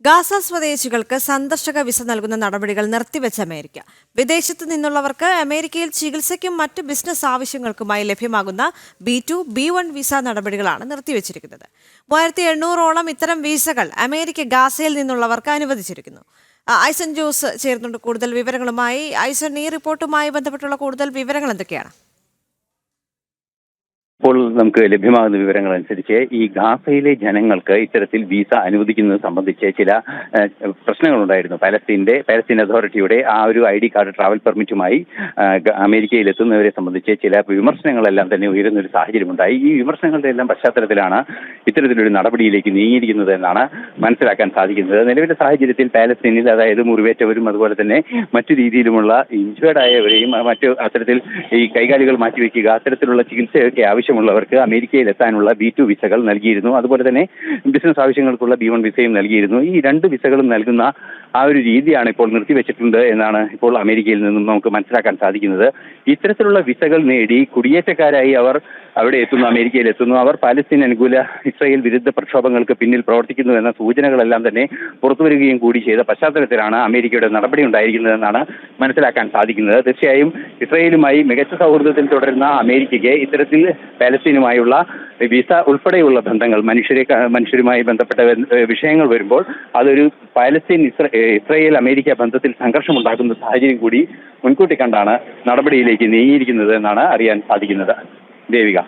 Gaza സ്വദേശികൾക്ക് സന്ദർശക visa നൽകുന്ന നടപടികൾ നിർത്തിവെച്ച അമേരിക്ക. വിദേശത്ത് നിന്നുള്ളവർക്ക് അമേരിക്കയിൽ ചികിത്സയ്ക്കും മറ്റ് ബിസിനസ് ആവശ്യങ്ങൾക്കുമായി ലഭ്യമാകുന്ന B2, B1 വിസ നടപടികളാണ് നിർത്തിവെച്ചിരിക്കുന്നത്. 3800ഓളം ഇത്തരം വിസകൾ അമേരിക്ക ഗാസയിൽ നിന്നുള്ളവർക്ക് അനുവദിച്ചിരിക്കുന്നു. ഐസൻ ജോസ് ചേർന്നുണ്ട് കൂടുതൽ വിവരങ്ങളുമായി. ഐസൻ, ഈ റിപ്പോർട്ടുമായി ബന്ധപ്പെട്ടുള്ള കൂടുതൽ വിവരങ്ങൾ എന്തൊക്കെയാണ്? ഇപ്പോൾ നമുക്ക് ലഭ്യമാകുന്ന വിവരങ്ങൾ അനുസരിച്ച് ഈ ഗാസയിലെ ജനങ്ങൾക്ക് ഇത്തരത്തിൽ വിസ അനുവദിക്കുന്നത് സംബന്ധിച്ച് ചില പ്രശ്നങ്ങളുണ്ടായിരുന്നു. പാലസ്തീൻ അതോറിറ്റിയുടെ ആ ഒരു ID കാർഡ്, ട്രാവൽ പെർമിറ്റുമായി അമേരിക്കയിൽ എത്തുന്നവരെ സംബന്ധിച്ച് ചില വിമർശനങ്ങളെല്ലാം തന്നെ ഉയരുന്ന ഒരു സാഹചര്യമുണ്ടായി. ഈ വിമർശനങ്ങളുടെ എല്ലാം പശ്ചാത്തലത്തിലാണ് ഇത്തരത്തിലൊരു നടപടിയിലേക്ക് നീങ്ങിയിരിക്കുന്നത് എന്നാണ് മനസ്സിലാക്കാൻ സാധിക്കുന്നത്. നിലവിലെ സാഹചര്യത്തിൽ പാലസ്തീനിൽ, അതായത് മുറിവേറ്റവരും അതുപോലെ തന്നെ മറ്റു രീതിയിലുമുള്ള ഇഞ്ചേർഡ് ആയവരെയും മറ്റു അത്തരത്തിൽ ഈ കൈകാലികൾ മാറ്റിവെക്കുക, അത്തരത്തിലുള്ള ചികിത്സയൊക്കെ ആവശ്യമുള്ളവർക്ക് അമേരിക്കയിൽ എത്താനുള്ള B2 വിസകൾ നൽകിയിരുന്നു. അതുപോലെ തന്നെ ബിസിനസ് ആവശ്യങ്ങൾക്കുള്ള B1 വിസയും നൽകിയിരുന്നു. ഈ രണ്ട് വിസകളും നൽകുന്ന ആ ഒരു രീതിയാണ് ഇപ്പോൾ നിർത്തിവെച്ചിട്ടുണ്ട് എന്നാണ് ഇപ്പോൾ അമേരിക്കയിൽ നിന്നും നമുക്ക് മനസ്സിലാക്കാൻ സാധിക്കുന്നത്. ഇത്തരത്തിലുള്ള വിസകൾ നേടി കുടിയേറ്റക്കാരായി അവർ അവിടെ എത്തുന്നു, അമേരിക്കയിൽ എത്തുന്നു. അവർ പാലസ്തീൻ അനുകൂല ഇസ്രായേൽ വിരുദ്ധ പ്രക്ഷോഭങ്ങൾക്ക് പിന്നിൽ പ്രവർത്തിക്കുന്നു എന്ന സൂചനകളെല്ലാം തന്നെ പുറത്തുവരികയും കൂടി ചെയ്ത പശ്ചാത്തലത്തിലാണ് അമേരിക്കയുടെ നടപടി ഉണ്ടായിരിക്കുന്നതെന്നാണ് മനസ്സിലാക്കാൻ സാധിക്കുന്നത്. തീർച്ചയായും ഇസ്രായേലുമായി മികച്ച സൗഹൃദത്തിൽ തുടരുന്ന അമേരിക്കയ്ക്ക് ഇത്തരത്തിൽ പാലസ്തീനുമായുള്ള വിസ ഉൾപ്പെടെയുള്ള ബന്ധങ്ങൾ, മനുഷ്യരുമായി ബന്ധപ്പെട്ട വിഷയങ്ങൾ വരുമ്പോൾ അതൊരു പാലസ്തീൻ ഇസ്രായേൽ അമേരിക്ക ബന്ധത്തിൽ സംഘർഷമുണ്ടാക്കുന്ന സാഹചര്യം കൂടി മുൻകൂട്ടി കണ്ടാണ് നടപടിയിലേക്ക് നീങ്ങിയിരിക്കുന്നത് എന്നാണ് അറിയാൻ സാധിക്കുന്നത്. ദേവിക.